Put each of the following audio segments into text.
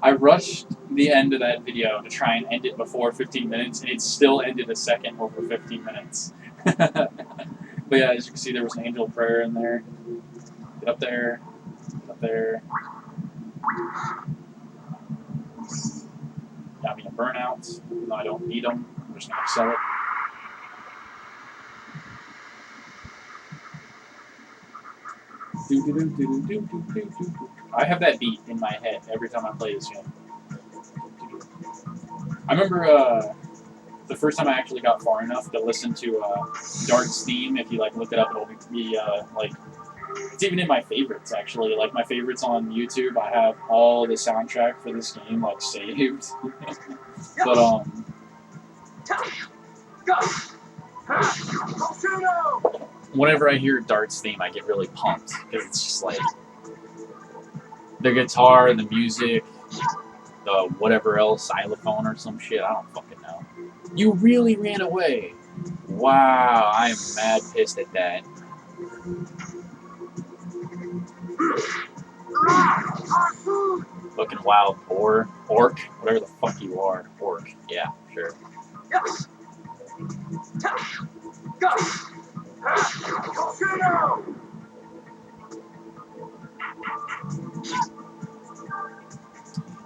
I rushed the end of that video to try and end it before 15 minutes, and it still ended a second over 15 minutes. But yeah, as you can see, there was an angel prayer in there. Get up there. Get up there. Got me a burnout, even though I don't need them. I'm just going to sell it. I have that beat in my head every time I play this game. I remember the first time I actually got far enough to listen to Dart's theme. If you like look it up, it'll be like it's even in my favorites actually. Like my favorites on YouTube, I have all the soundtrack for this game like saved. But whenever I hear Dart's theme, I get really pumped because it's just like the guitar, the music, the whatever else, xylophone or some shit. I don't fucking know. You really ran away. Wow, I am mad pissed at that. Fucking wild orc, whatever the fuck you are, orc. Yeah, sure.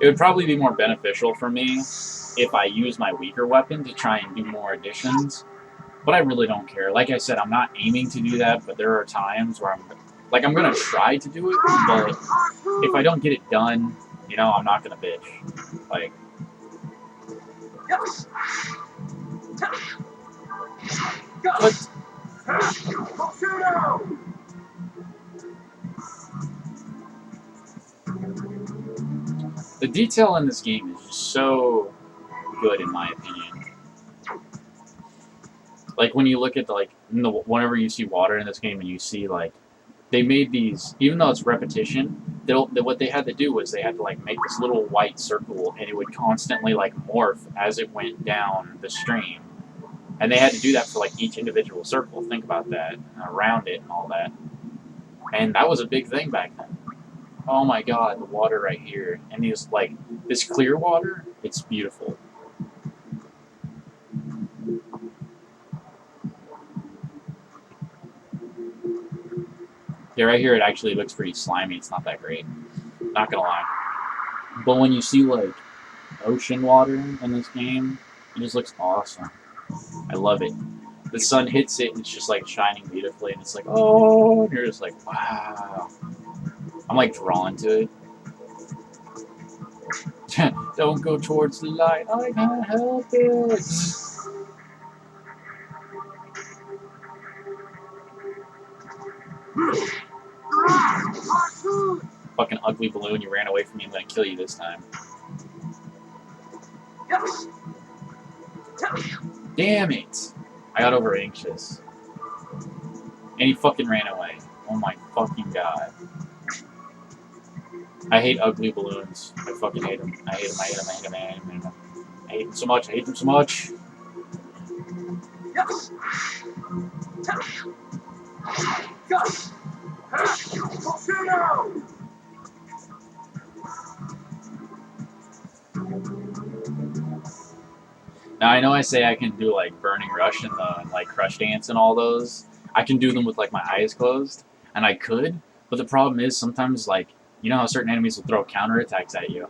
It would probably be more beneficial for me if I use my weaker weapon to try and do more additions, but I really don't care. Like I said, I'm not aiming to do that, but there are times where I'm gonna try to do it, but if I don't get it done, you know, I'm not gonna bitch. Like, what? The detail in this game is just so good, in my opinion. Like when you look at whenever you see water in this game and you see like they made these, even though it's repetition, what they had to do was they had to like make this little white circle and it would constantly like morph as it went down the stream, and they had to do that for like each individual circle. Think about that, around it and all that, and that was a big thing back then. Oh my god, the water right here, and these like this clear water, it's beautiful. Yeah, right here it actually looks pretty slimy. It's not that great. Not gonna lie. But when you see like ocean water in this game, it just looks awesome. I love it. The sun hits it and it's just like shining beautifully, and it's like, oh, and you're just like, wow. I'm like drawn to it. Don't go towards the light. I can't help it. Fucking ugly balloon, you ran away from me. I'm gonna kill you this time. Damn it! I got over anxious. And he fucking ran away. Oh my fucking god. I hate ugly balloons. I fucking hate them. I hate them, I hate them, I hate them, I hate them, I hate them. I hate them so much, I hate them so much. Now I know I say I can do like Burning Rush and like Crush Dance and all those. I can do them with like my eyes closed, and I could, but the problem is sometimes like you know how certain enemies will throw counterattacks at you.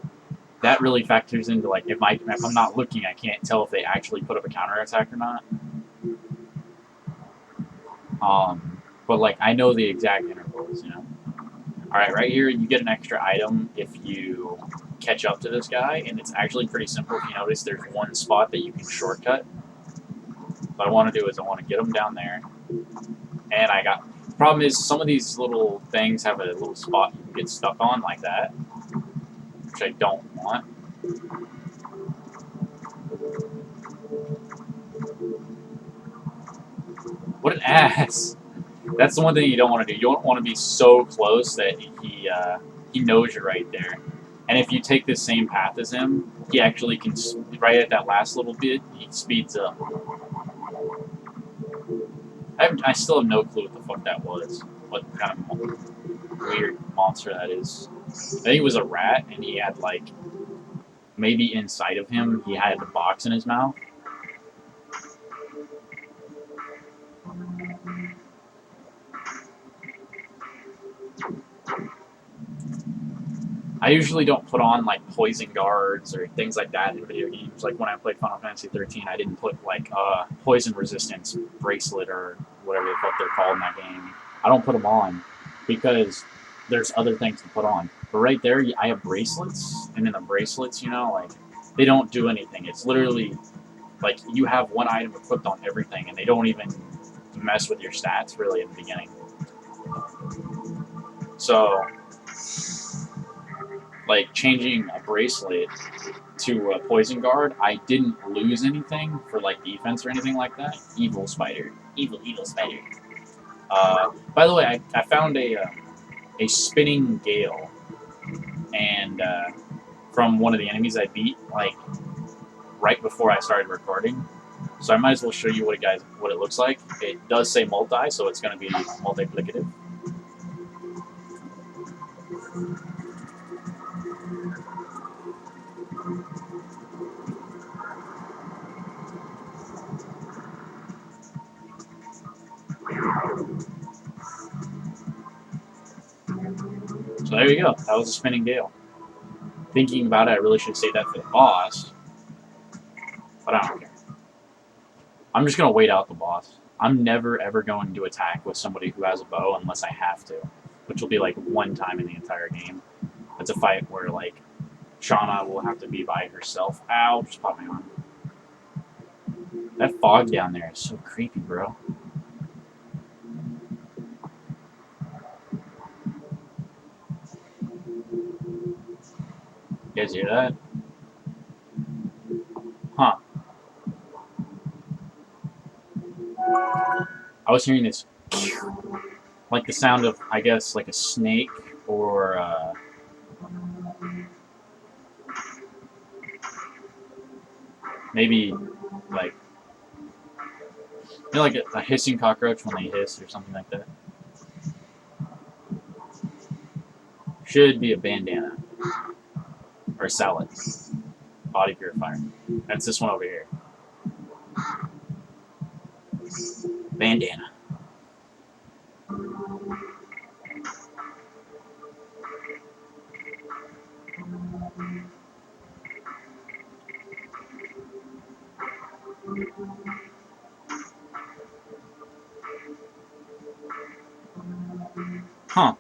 That really factors into like if I'm not looking, I can't tell if they actually put up a counterattack or not. But like I know the exact intervals, you know. All right, right here you get an extra item if you catch up to this guy, and it's actually pretty simple. If you notice, there's one spot that you can shortcut. What I want to do is I want to get him down there, and the problem is some of these little things have a little spot you can get stuck on like that, which I don't want. What an ass! That's the one thing you don't want to do. You don't want to be so close that he knows you're right there. And if you take the same path as him, he actually can, right at that last little bit, he speeds up. I still have no clue what the fuck that was. What kind of weird monster that is. I think it was a rat, and he had like maybe inside of him he had the box in his mouth. I usually don't put on like poison guards or things like that in video games. Like when I played Final Fantasy 13, I didn't put like poison resistance bracelet or whatever the fuck they're called in that game. I don't put them on because there's other things to put on. But right there, I have bracelets, and in the bracelets, you know, like they don't do anything. It's literally like you have one item equipped on everything, and they don't even mess with your stats really in the beginning. So, like changing a bracelet to a poison guard, I didn't lose anything for like defense or anything like that. Evil spider, evil spider. By the way, I found a spinning gale, and from one of the enemies I beat like right before I started recording. So I might as well show you what it looks like. It does say multi, so it's going to be multiplicative. So there you go. That was a spinning gale. Thinking about it, I really should save that for the boss, but I don't care. I'm just going to wait out the boss. I'm never ever going to attack with somebody who has a bow unless I have to, which will be like one time in the entire game. It's a fight where like Shauna will have to be by herself. Ow, just pop me on. That fog down there is so creepy, bro. You guys hear that? Huh. I was hearing this, like the sound of, I guess, like a snake or maybe like, you know, like a hissing cockroach when they hiss or something like that. Should be a bandana or a salad, body purifier. That's this one over here. Bandana. Huh.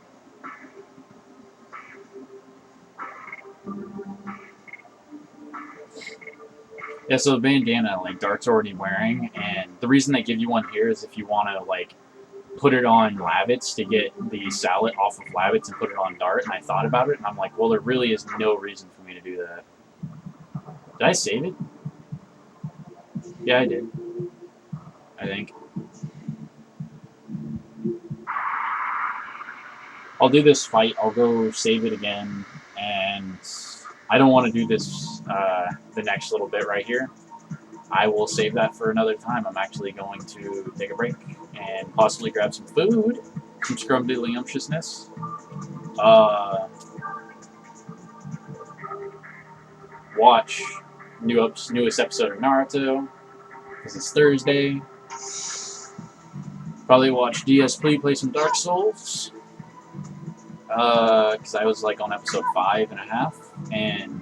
Yeah, so the bandana, like, Dart's already wearing, and the reason they give you one here is if you want to, like, put it on Lavitz to get the salad off of Lavitz and put it on Dart, and I thought about it, and I'm like, well, there really is no reason for me to do that. Did I save it? Yeah, I did. I think. I'll do this fight, I'll go save it again, and I don't want to do this the next little bit right here. I will save that for another time. I'm actually going to take a break and possibly grab some food, some scrumptious-umptiousness. Watch newest episode of Naruto, because it's Thursday. Probably watch DSP play some Dark Souls, because I was like on episode 5.5, and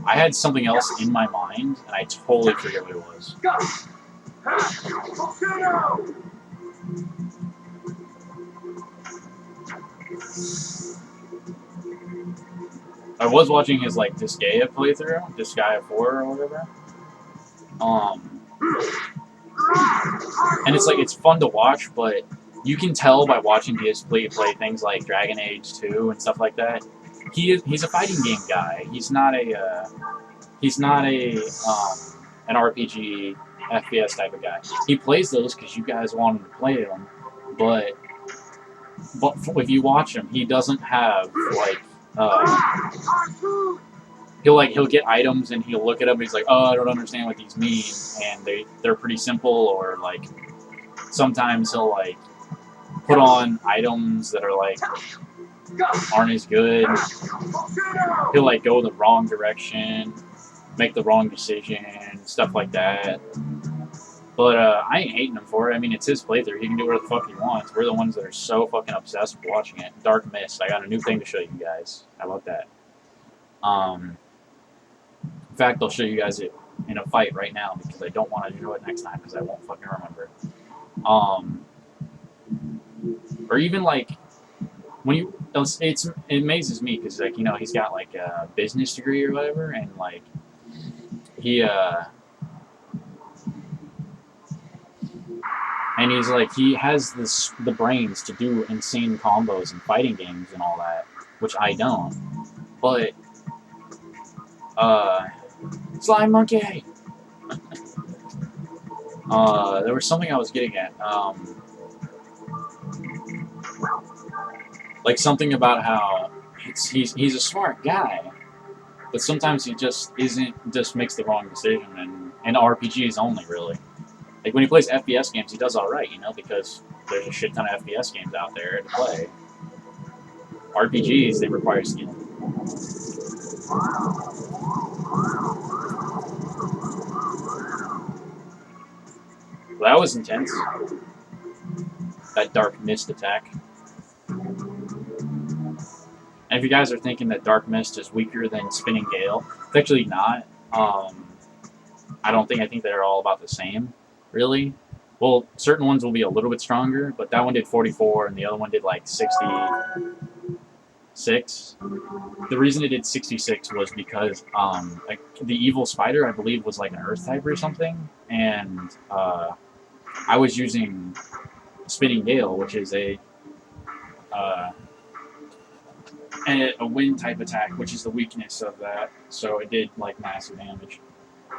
I had something else in my mind, and I totally forget what it was. I was watching his like Disgaea playthrough, Disgaea 4 or whatever. And it's like it's fun to watch, but you can tell by watching DSP play things like Dragon Age 2 and stuff like that. He's a fighting game guy. He's not an RPG FPS type of guy. He plays those because you guys want him to play them, but if you watch him, he doesn't have like he'll get items and he'll look at them and he's like, oh, I don't understand what these mean, and they're pretty simple, or like sometimes he'll like put on items that are like aren't as good. He'll like go the wrong direction, make the wrong decision, stuff like that. But I ain't hating him for it. I mean, it's his playthrough. He can do whatever the fuck he wants. We're the ones that are so fucking obsessed with watching it. Dark Mist. I got a new thing to show you guys. How about that? In fact, I'll show you guys it in a fight right now because I don't want to do it next time because I won't fucking remember. Or even like when you, it amazes me because like he's got like a business degree or whatever, and like he and he's like he has the brains to do insane combos in fighting games and all that, which I don't. But slime monkey. There was something I was getting at. Like something about how he's a smart guy, but sometimes he just makes the wrong decision, and RPGs only really. Like when he plays FPS games, he does all right, because there's a shit ton of FPS games out there to play. RPGs, they require skill. Well, that was intense. That Dark Mist attack. And if you guys are thinking that Dark Mist is weaker than Spinning Gale, it's actually not. I think they're all about the same, really. Well, certain ones will be a little bit stronger, but that one did 44 and the other one did like 66. The reason it did 66 was because like the evil spider, I believe, was like an earth type or something, and I was using Spinning Gale, which is a wind type attack, which is the weakness of that, so it did like massive damage.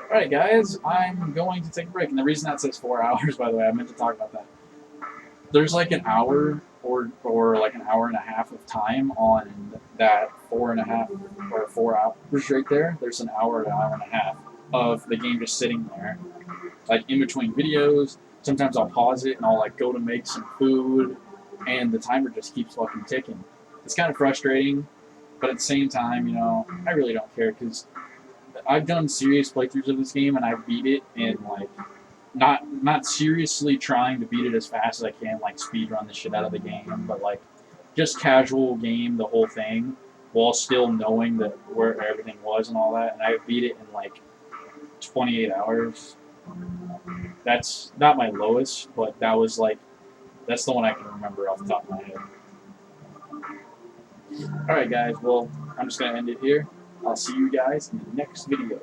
Alright guys, I'm going to take a break, and the reason that says 4 hours, by the way, I meant to talk about that. There's like an hour or like an hour and a half of time on that 4.5 or 4 hours right there. There's an hour and a half of the game just sitting there, like in between videos. Sometimes I'll pause it and I'll like go to make some food, and the timer just keeps fucking ticking. It's kind of frustrating, but at the same time, I really don't care because I've done serious playthroughs of this game and I beat it in like not seriously trying to beat it as fast as I can, like speedrun the shit out of the game, but like just casual game the whole thing while still knowing that where everything was and all that, and I beat it in like 28 hours. That's not my lowest, but that's the one I can remember off the top of my head. Alright guys, well, I'm just going to end it here. I'll see you guys in the next video.